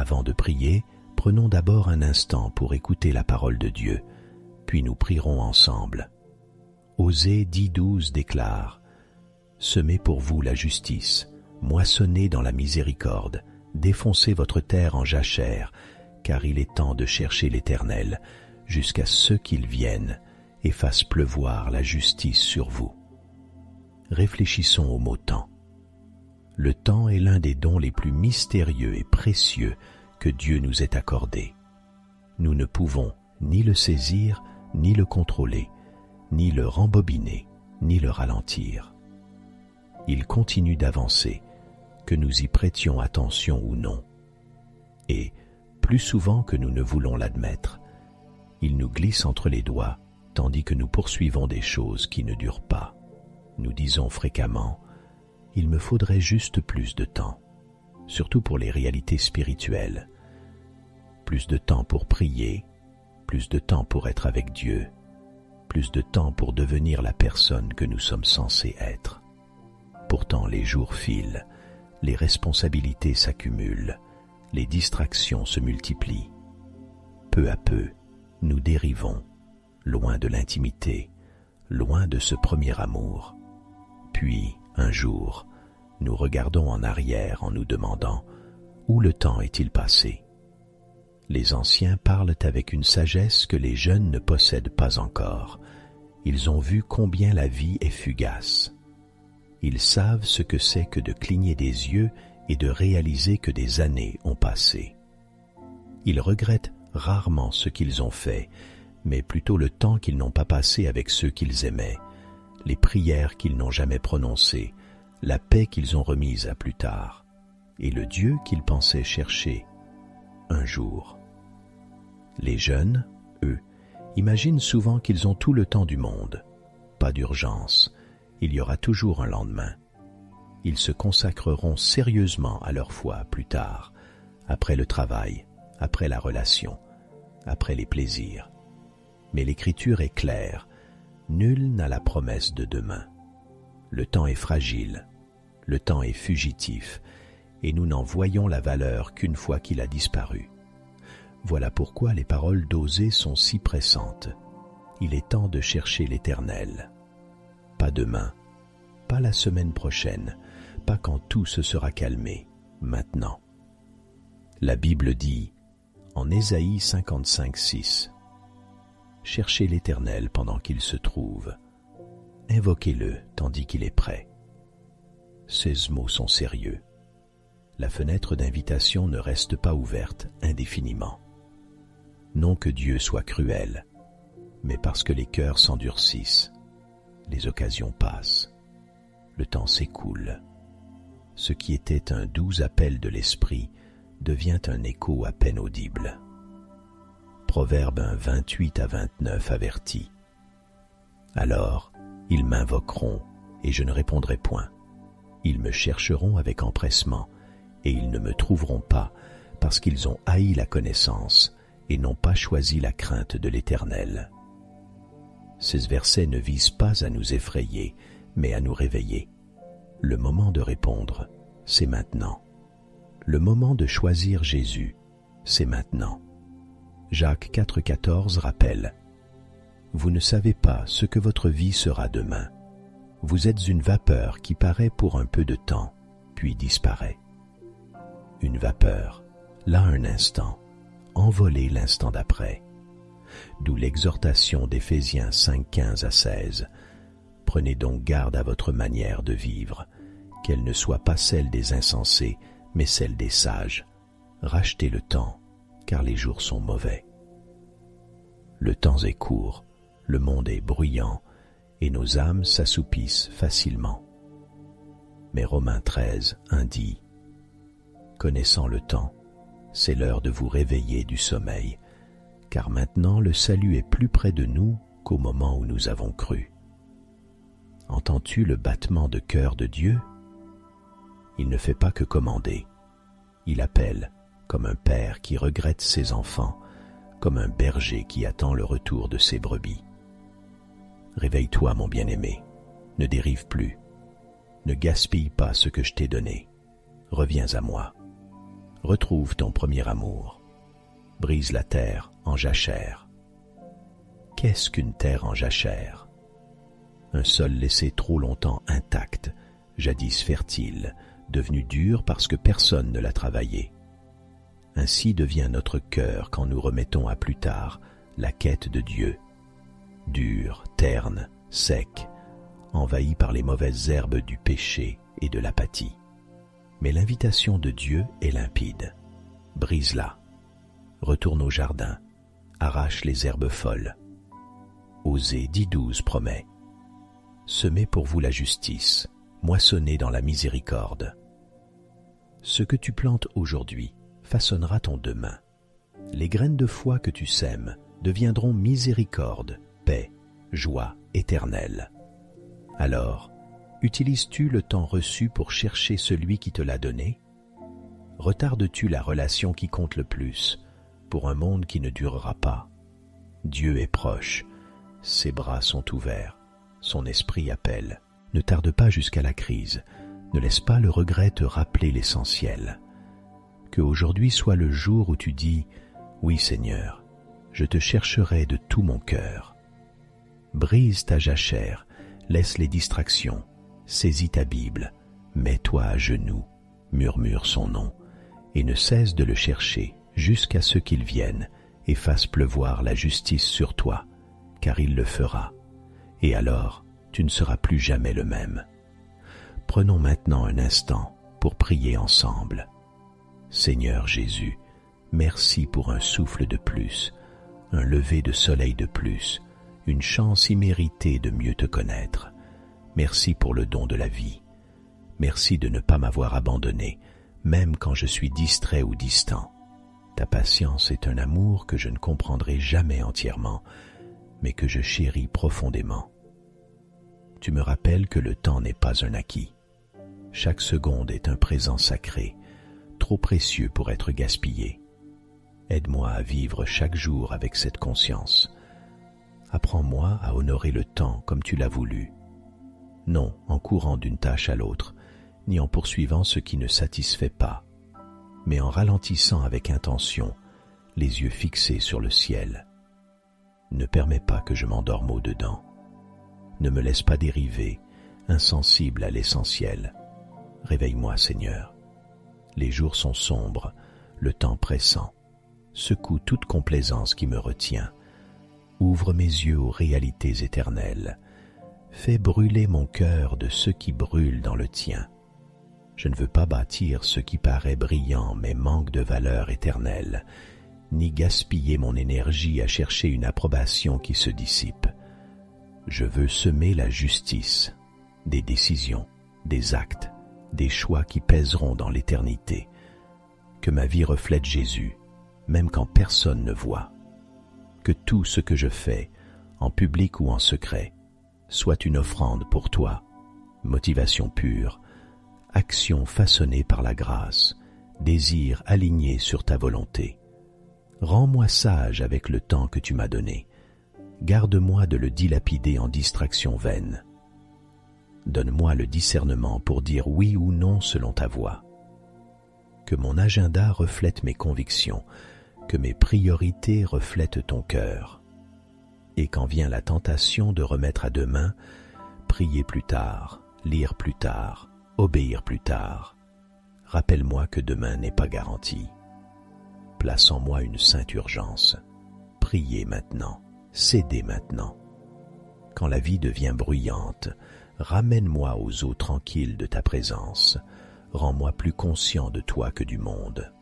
Avant de prier, prenons d'abord un instant pour écouter la parole de Dieu, puis nous prierons ensemble. Osée 10:12 déclare « Semez pour vous la justice, moissonnez dans la miséricorde, défoncez votre terre en jachère, car il est temps de chercher l'Éternel, jusqu'à ce qu'il vienne et fasse pleuvoir la justice sur vous. » Réfléchissons au mot temps. Le temps est l'un des dons les plus mystérieux et précieux que Dieu nous ait accordé. Nous ne pouvons ni le saisir, ni le contrôler, ni le rembobiner, ni le ralentir. Il continue d'avancer, que nous y prêtions attention ou non. Et, plus souvent que nous ne voulons l'admettre, il nous glisse entre les doigts, tandis que nous poursuivons des choses qui ne durent pas. Nous disons fréquemment « Il me faudrait juste plus de temps », surtout pour les réalités spirituelles. Plus de temps pour prier, plus de temps pour être avec Dieu, plus de temps pour devenir la personne que nous sommes censés être. Pourtant, les jours filent, les responsabilités s'accumulent, les distractions se multiplient. Peu à peu, nous dérivons, loin de l'intimité, loin de ce premier amour. Puis, un jour, nous regardons en arrière en nous demandant « Où le temps est-il passé ?» Les anciens parlent avec une sagesse que les jeunes ne possèdent pas encore. Ils ont vu combien la vie est fugace. Ils savent ce que c'est que de cligner des yeux et de réaliser que des années ont passé. Ils regrettent rarement ce qu'ils ont fait, mais plutôt le temps qu'ils n'ont pas passé avec ceux qu'ils aimaient, les prières qu'ils n'ont jamais prononcées, la paix qu'ils ont remise à plus tard, et le Dieu qu'ils pensaient chercher un jour. Les jeunes, eux, imaginent souvent qu'ils ont tout le temps du monde. Pas d'urgence, il y aura toujours un lendemain. Ils se consacreront sérieusement à leur foi plus tard, après le travail, après la relation, après les plaisirs. Mais l'Écriture est claire, nul n'a la promesse de demain. Le temps est fragile, le temps est fugitif, et nous n'en voyons la valeur qu'une fois qu'il a disparu. Voilà pourquoi les paroles d'Osée sont si pressantes. Il est temps de chercher l'Éternel. Pas demain, pas la semaine prochaine, pas quand tout se sera calmé, maintenant. La Bible dit, en Ésaïe 55:6, « Cherchez l'Éternel pendant qu'il se trouve, invoquez-le tandis qu'il est prêt. » Ces mots sont sérieux. La fenêtre d'invitation ne reste pas ouverte indéfiniment. Non que Dieu soit cruel, mais parce que les cœurs s'endurcissent. Les occasions passent. Le temps s'écoule. Ce qui était un doux appel de l'esprit devient un écho à peine audible. Proverbe 28-29 avertit. Alors, ils m'invoqueront, et je ne répondrai point. Ils me chercheront avec empressement, et ils ne me trouveront pas, parce qu'ils ont haï la connaissance, et n'ont pas choisi la crainte de l'Éternel. Ces versets ne visent pas à nous effrayer, mais à nous réveiller. Le moment de répondre, c'est maintenant. Le moment de choisir Jésus, c'est maintenant. Jacques 4,14 rappelle « Vous ne savez pas ce que votre vie sera demain. Vous êtes une vapeur qui paraît pour un peu de temps, puis disparaît. » Une vapeur, là un instant, envolée l'instant d'après. D'où l'exhortation d'Éphésiens 5:15-16. Prenez donc garde à votre manière de vivre, qu'elle ne soit pas celle des insensés, mais celle des sages. Rachetez le temps, car les jours sont mauvais. Le temps est court, le monde est bruyant, et nos âmes s'assoupissent facilement. Mais Romains 13:1 dit « Connaissant le temps, c'est l'heure de vous réveiller du sommeil, car maintenant le salut est plus près de nous qu'au moment où nous avons cru. » Entends-tu le battement de cœur de Dieu? Il ne fait pas que commander. Il appelle, comme un père qui regrette ses enfants, comme un berger qui attend le retour de ses brebis. Réveille-toi, mon bien-aimé, ne dérive plus. Ne gaspille pas ce que je t'ai donné. Reviens à moi. retrouve ton premier amour. Brise la terre en jachère. Qu'est-ce qu'une terre en jachère? Un sol laissé trop longtemps intact, jadis fertile, devenu dur parce que personne ne l'a travaillé. Ainsi devient notre cœur quand nous remettons à plus tard la quête de Dieu. Dur, terne, sec, envahi par les mauvaises herbes du péché et de l'apathie. Mais l'invitation de Dieu est limpide. Brise-la. Retourne au jardin. Arrache les herbes folles. Osée 10:12 promet. Semez pour vous la justice, moissonnez dans la miséricorde. Ce que tu plantes aujourd'hui façonnera ton demain. Les graines de foi que tu sèmes deviendront miséricorde, paix, joie éternelle. Alors, utilises-tu le temps reçu pour chercher celui qui te l'a donné? Retardes-tu la relation qui compte le plus pour un monde qui ne durera pas? Dieu est proche, ses bras sont ouverts, son esprit appelle. Ne tarde pas jusqu'à la crise, ne laisse pas le regret te rappeler l'essentiel. Que aujourd'hui soit le jour où tu dis « Oui Seigneur, je te chercherai de tout mon cœur ». Brise ta jachère, laisse les distractions, saisis ta Bible, mets-toi à genoux, murmure son nom, et ne cesse de le chercher jusqu'à ce qu'il vienne et fasse pleuvoir la justice sur toi, car il le fera, et alors tu ne seras plus jamais le même. Prenons maintenant un instant pour prier ensemble. Seigneur Jésus, merci pour un souffle de plus, un lever de soleil de plus, une chance imméritée de mieux te connaître. Merci pour le don de la vie. Merci de ne pas m'avoir abandonné, même quand je suis distrait ou distant. Ta patience est un amour que je ne comprendrai jamais entièrement, mais que je chéris profondément. Tu me rappelles que le temps n'est pas un acquis. Chaque seconde est un présent sacré, trop précieux pour être gaspillé. Aide-moi à vivre chaque jour avec cette conscience. Apprends-moi à honorer le temps comme tu l'as voulu. Non en courant d'une tâche à l'autre, ni en poursuivant ce qui ne satisfait pas, mais en ralentissant avec intention, les yeux fixés sur le ciel. Ne permets pas que je m'endorme au-dedans. Ne me laisse pas dériver, insensible à l'essentiel. Réveille-moi, Seigneur. Les jours sont sombres, le temps pressant. Secoue toute complaisance qui me retient. Ouvre mes yeux aux réalités éternelles. Fais brûler mon cœur de ce qui brûle dans le tien. Je ne veux pas bâtir ce qui paraît brillant mais manque de valeur éternelle, ni gaspiller mon énergie à chercher une approbation qui se dissipe. Je veux semer la justice, des décisions, des actes, des choix qui pèseront dans l'éternité. Que ma vie reflète Jésus, même quand personne ne voit. Que tout ce que je fais, en public ou en secret, soit une offrande pour toi, motivation pure, action façonnée par la grâce, désir aligné sur ta volonté. Rends-moi sage avec le temps que tu m'as donné. Garde-moi de le dilapider en distractions vaines. Donne-moi le discernement pour dire oui ou non selon ta voix. Que mon agenda reflète mes convictions, que mes priorités reflètent ton cœur. Et quand vient la tentation de remettre à demain, prier plus tard, lire plus tard, obéir plus tard, rappelle-moi que demain n'est pas garanti. Place en moi une sainte urgence. Priez maintenant, cédez maintenant. Quand la vie devient bruyante, ramène-moi aux eaux tranquilles de ta présence. Rends-moi plus conscient de toi que du monde.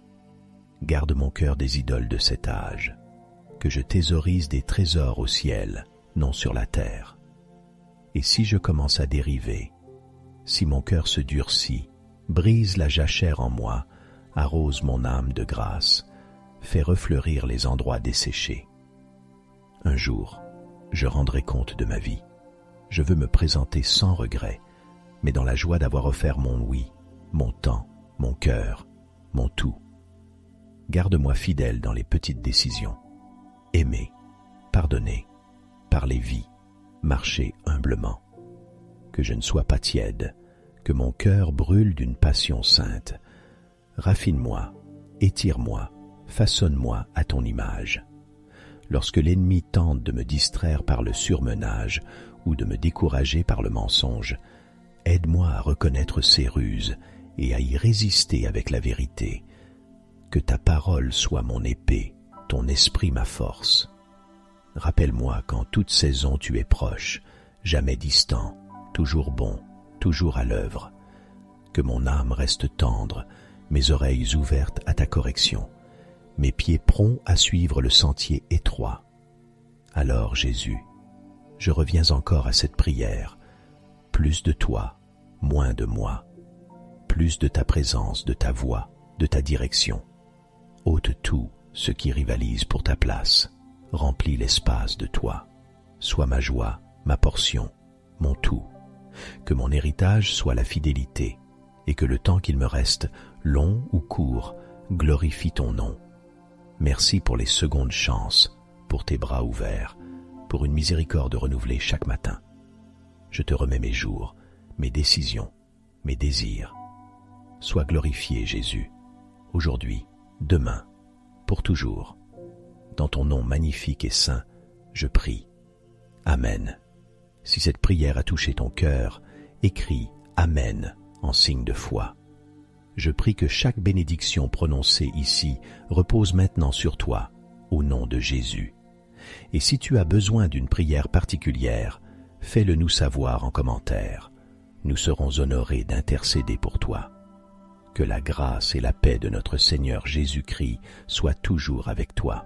Garde mon cœur des idoles de cet âge, que je thésaurise des trésors au ciel, non sur la terre. Et si je commence à dériver, si mon cœur se durcit, brise la jachère en moi, arrose mon âme de grâce, fais refleurir les endroits desséchés. Un jour, je rendrai compte de ma vie. Je veux me présenter sans regret, mais dans la joie d'avoir offert mon oui, mon temps, mon cœur, mon tout. Garde-moi fidèle dans les petites décisions. Aimer, pardonner, parler vie, marcher humblement. Que je ne sois pas tiède, que mon cœur brûle d'une passion sainte. Raffine-moi, étire-moi, façonne-moi à ton image. Lorsque l'ennemi tente de me distraire par le surmenage ou de me décourager par le mensonge, aide-moi à reconnaître ses ruses et à y résister avec la vérité. Que ta parole soit mon épée, ton esprit ma force. Rappelle-moi qu'en toute saison tu es proche, jamais distant, toujours bon, toujours à l'œuvre. Que mon âme reste tendre, mes oreilles ouvertes à ta correction, mes pieds prompts à suivre le sentier étroit. Alors, Jésus, je reviens encore à cette prière. Plus de toi, moins de moi. Plus de ta présence, de ta voix, de ta direction. Ôte tout ce qui rivalise pour ta place. Remplis l'espace de toi. Sois ma joie, ma portion, mon tout. Que mon héritage soit la fidélité, et que le temps qu'il me reste, long ou court, glorifie ton nom. Merci pour les secondes chances, pour tes bras ouverts, pour une miséricorde renouvelée chaque matin. Je te remets mes jours, mes décisions, mes désirs. Sois glorifié, Jésus, aujourd'hui, demain, pour toujours. Dans ton nom magnifique et saint, je prie. Amen. Si cette prière a touché ton cœur, écris « Amen » en signe de foi. Je prie que chaque bénédiction prononcée ici repose maintenant sur toi, au nom de Jésus. Et si tu as besoin d'une prière particulière, fais-le nous savoir en commentaire. Nous serons honorés d'intercéder pour toi. Que la grâce et la paix de notre Seigneur Jésus-Christ soient toujours avec toi.